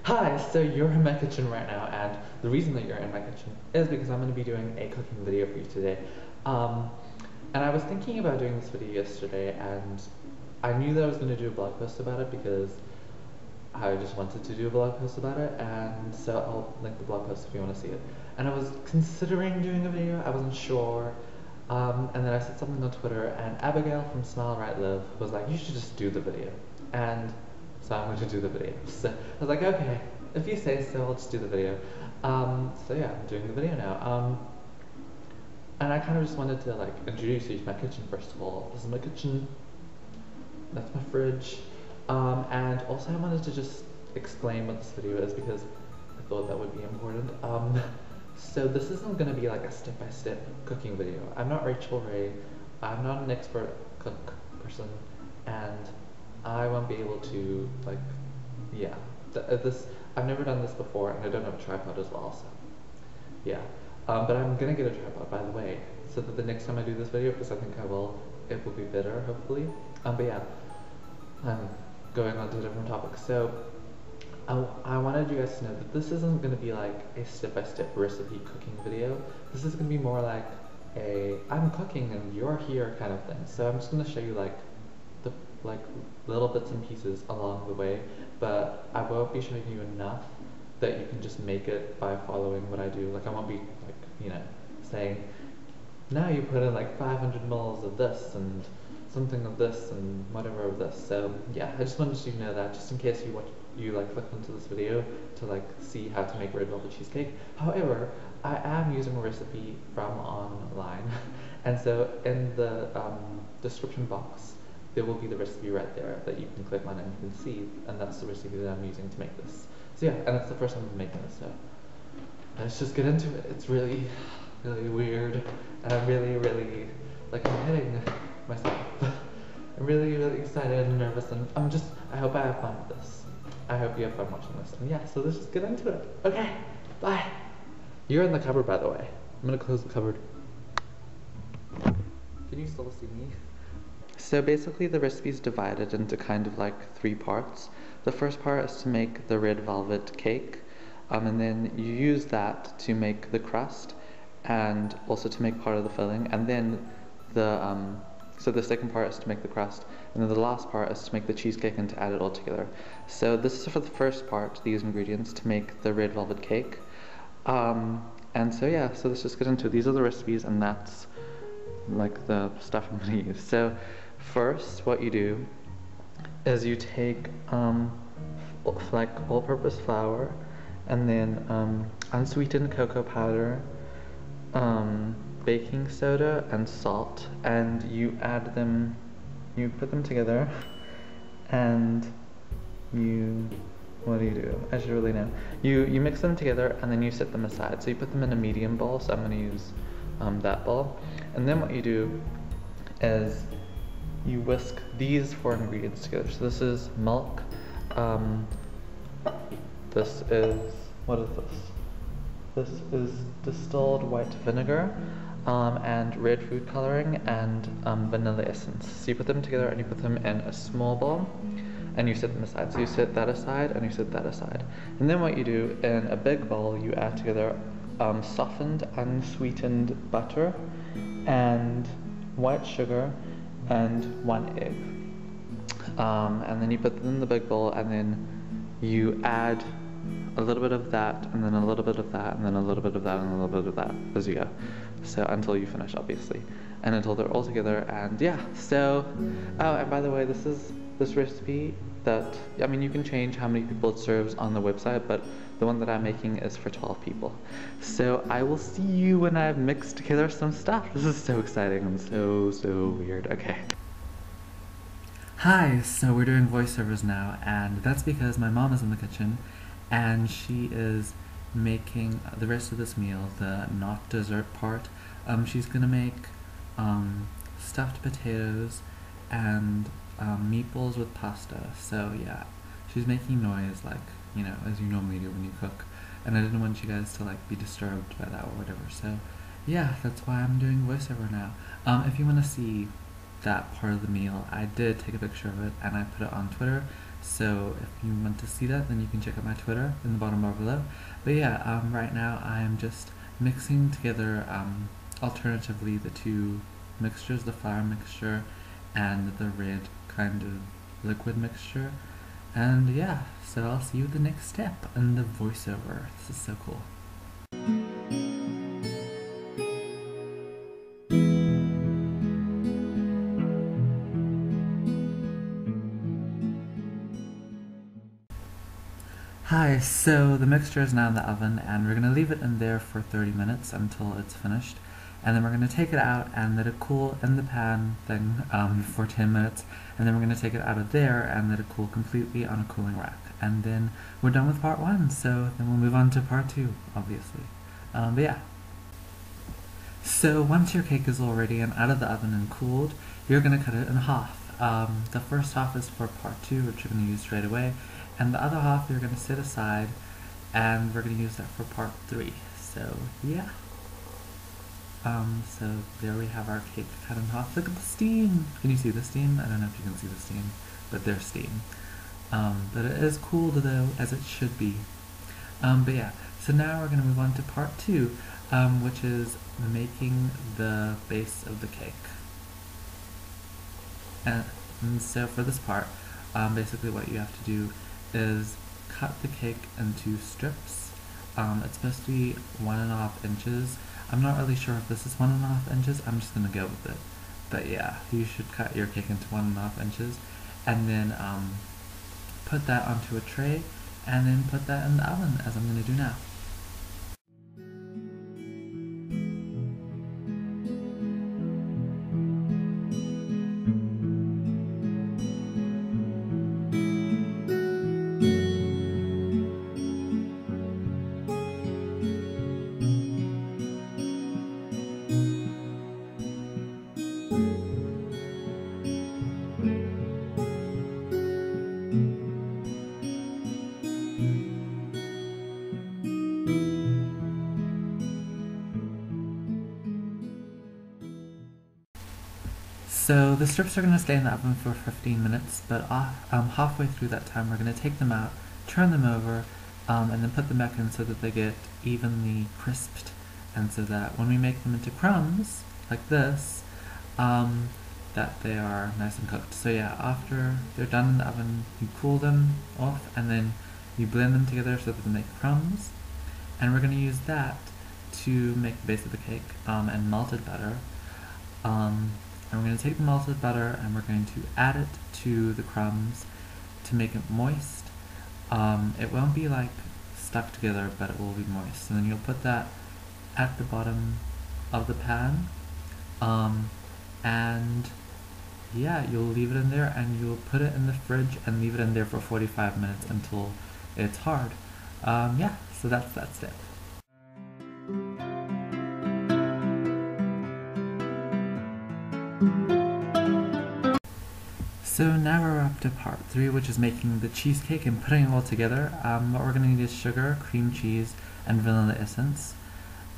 Hi, so you're in my kitchen right now, and the reason that you're in my kitchen is because I'm going to be doing a cooking video for you today. Um, and I was thinking about doing this video yesterday, and I knew that I was going to do a blog post about it because I just wanted to do a blog post about it, and so I'll link the blog post if you want to see it. And I was considering doing a video, I wasn't sure, and then I said something on Twitter, and Abigail from Smile Right Live was like, you should just do the video. And so I'm going to do the video. So I was like, okay, if you say so, I'll just do the video. So yeah, I'm doing the video now. And I kind of just wanted to like introduce you to my kitchen first of all. This is my kitchen. That's my fridge. And also I wanted to just explain what this video is because I thought that would be important. So this isn't going to be like a step-by-step cooking video. I'm not Rachel Ray. I'm not an expert cook person, and I won't be able to like, yeah. This I've never done this before, and I don't have a tripod as well. So yeah. But I'm gonna get a tripod, by the way, so that the next time I do this video, because I think I will, it will be better, hopefully. But yeah, I'm going on to a different topic. So I wanted you guys to know that this isn't going to be like a step-by-step recipe cooking video. This is going to be more like a I'm cooking and you're here kind of thing. So I'm just going to show you like the little bits and pieces along the way, but I won't be showing you enough that you can just make it by following what I do. Like I won't be like, you know, saying now you put in like 500 mils of this and something of this and whatever of this. So yeah, I just wanted you to know that, just in case you like click into this video to like see how to make red velvet cheesecake. However, I am using a recipe from online, and so in the description box there will be the recipe right there that you can click on and you can see, and that's the recipe that I'm using to make this. So yeah, and it's the first time I'm making this, so let's just get into it. It's really weird, and I'm really like I'm hitting myself. I'm really excited and nervous, and I hope I have fun with this. I hope you have fun watching this. And yeah, so let's just get into it. Okay, bye. You're in the cupboard, by the way. I'm gonna close the cupboard. Can you still see me? So basically the recipe is divided into kind of like 3 parts. The first part is to make the red velvet cake, and then you use that to make the crust and also to make part of the filling, and then so the second part is to make the crust, and then the last part is to make the cheesecake and to add it all together. So this is for the first part, these ingredients to make the red velvet cake. And so yeah, so let's just get into it. These are the recipes, and that's like the stuff I'm gonna use. So first, what you do is you take like all-purpose flour, and then unsweetened cocoa powder, baking soda and salt, and you put them together, and what do? I should really know. You mix them together, and then you set them aside. So you put them in a medium bowl, so I'm going to use that bowl. And then what you do is you whisk these 4 ingredients together. So this is milk, this is, what is this? This is distilled white vinegar, and red food coloring, and vanilla essence. So you put them together and you put them in a small bowl, and you set them aside. So you set that aside and you set that aside. And then what you do, in a big bowl, you add together softened, unsweetened butter, and white sugar, and 1 egg. And then you put them in the big bowl, and then you add a little bit of that, and then a little bit of that, and then a little bit of that, and a little bit of that as you go. So until you finish, obviously, and until they're all together. And yeah, so oh, and by the way, this recipe that, I mean, you can change how many people it serves on the website, but the one that I'm making is for 12 people. So I will see you when I've mixed together some stuff. This is so exciting and so weird. Okay. Hi, so we're doing voiceovers now, and that's because my mom is in the kitchen, and she is making the rest of this meal, the not dessert part. She's gonna make stuffed potatoes and meatballs with pasta. So yeah, she's making noise like, you know, as you normally do when you cook, and I didn't want you guys to like be disturbed by that or whatever. So yeah, that's why I'm doing voiceover now. If you want to see that part of the meal, I did take a picture of it and I put it on Twitter, So if you want to see that, then you can check out my Twitter in the bottom bar below. But yeah, right now I am just mixing together alternatively the two mixtures, the flour mixture and the red kind of liquid mixture. And yeah, so I'll see you at the next step in the voiceover. This is so cool. Hi, so the mixture is now in the oven and we're going to leave it in there for 30 minutes until it's finished. And then we're going to take it out and let it cool in the pan thing for 10 minutes. And then we're going to take it out of there and let it cool completely on a cooling rack. And then we're done with part 1, so then we'll move on to part 2, obviously. But yeah. So once your cake is all ready and out of the oven and cooled, you're going to cut it in half. The first half is for part 2, which you're going to use straight away. And the other half you're going to set aside, and we're going to use that for part 3. So yeah. So there we have our cake cut in half. Look at the steam! Can you see the steam? I don't know if you can see the steam, but there's steam. But it is cooled though, as it should be. But yeah, so now we're going to move on to part 2, which is making the base of the cake. And so for this part, basically what you have to do is cut the cake into strips. It's supposed to be 1.5 inches. I'm not really sure if this is 1.5 inches. I'm just gonna go with it. But yeah, you should cut your cake into 1.5 inches, and then put that onto a tray, and then put that in the oven, as I'm gonna do now. So the strips are going to stay in the oven for 15 minutes, but halfway through that time we're going to take them out, turn them over, and then put them back in so that they get evenly crisped, and so that when we make them into crumbs, like this, that they are nice and cooked. So yeah, after they're done in the oven, you cool them off, and then you blend them together so that they make crumbs, and we're going to use that to make the base of the cake, and melted butter. And we're going to take the melted butter and we're going to add it to the crumbs to make it moist. It won't be like stuck together, but it will be moist. And then you'll put that at the bottom of the pan. And yeah, you'll leave it in there and you'll put it in the fridge and leave it in there for 45 minutes until it's hard. Yeah, so that's that step. So now we're up to part 3, which is making the cheesecake and putting it all together. What we're going to need is sugar, cream cheese, and vanilla essence.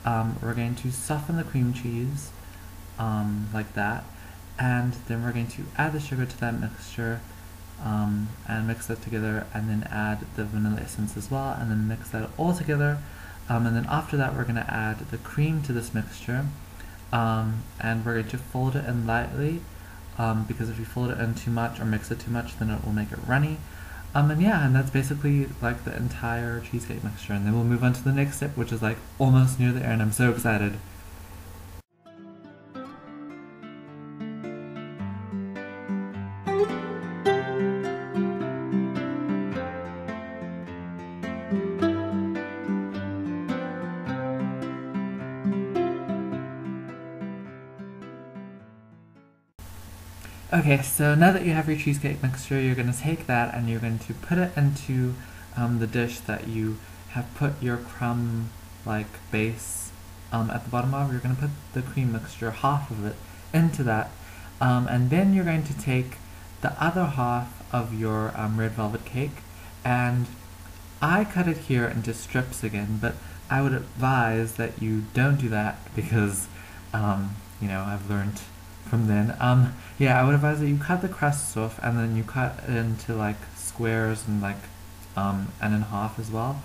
We're going to soften the cream cheese, like that, and then we're going to add the sugar to that mixture, and mix that together, and then add the vanilla essence as well, and then mix that all together. And then after that we're going to add the cream to this mixture, and we're going to fold it in lightly, because if you fold it in too much or mix it too much, then it will make it runny. And yeah, and that's basically like the entire cheesecake mixture, and then we'll move on to the next step, which is like almost near the end. I'm so excited. Okay, so now that you have your cheesecake mixture, you're going to take that and you're going to put it into the dish that you have put your crumb-like base at the bottom of. You're going to put the cream mixture, half of it, into that, and then you're going to take the other half of your red velvet cake, and I cut it here into strips again, but I would advise that you don't do that because, you know, I've learned from then. Yeah, I would advise that you cut the crusts off and then you cut it into like squares and like and in half as well,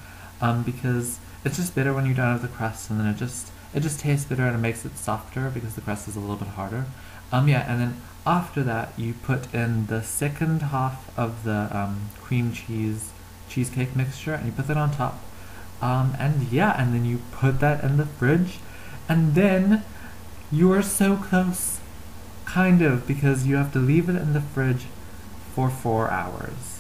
because it's just better when you don't have the crust, and then it just tastes better and it makes it softer because the crust is a little bit harder. Yeah, and then after that you put in the second half of the cream cheesecake mixture and you put that on top. And yeah, and then you put that in the fridge, and then you are so close, kind of, because you have to leave it in the fridge for 4 hours.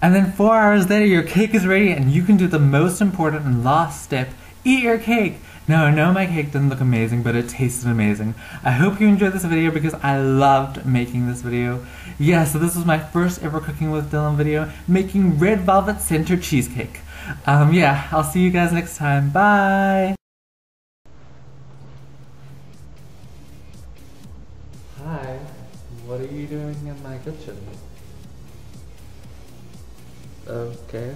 And then 4 hours later, your cake is ready and you can do the most important and last step, eat your cake. Now, I know my cake didn't look amazing, but it tasted amazing. I hope you enjoyed this video because I loved making this video. Yeah, so this was my first ever Cooking with Dylan video, making red velvet center cheesecake. Yeah, I'll see you guys next time. Bye! Hi, what are you doing in my kitchen? Okay.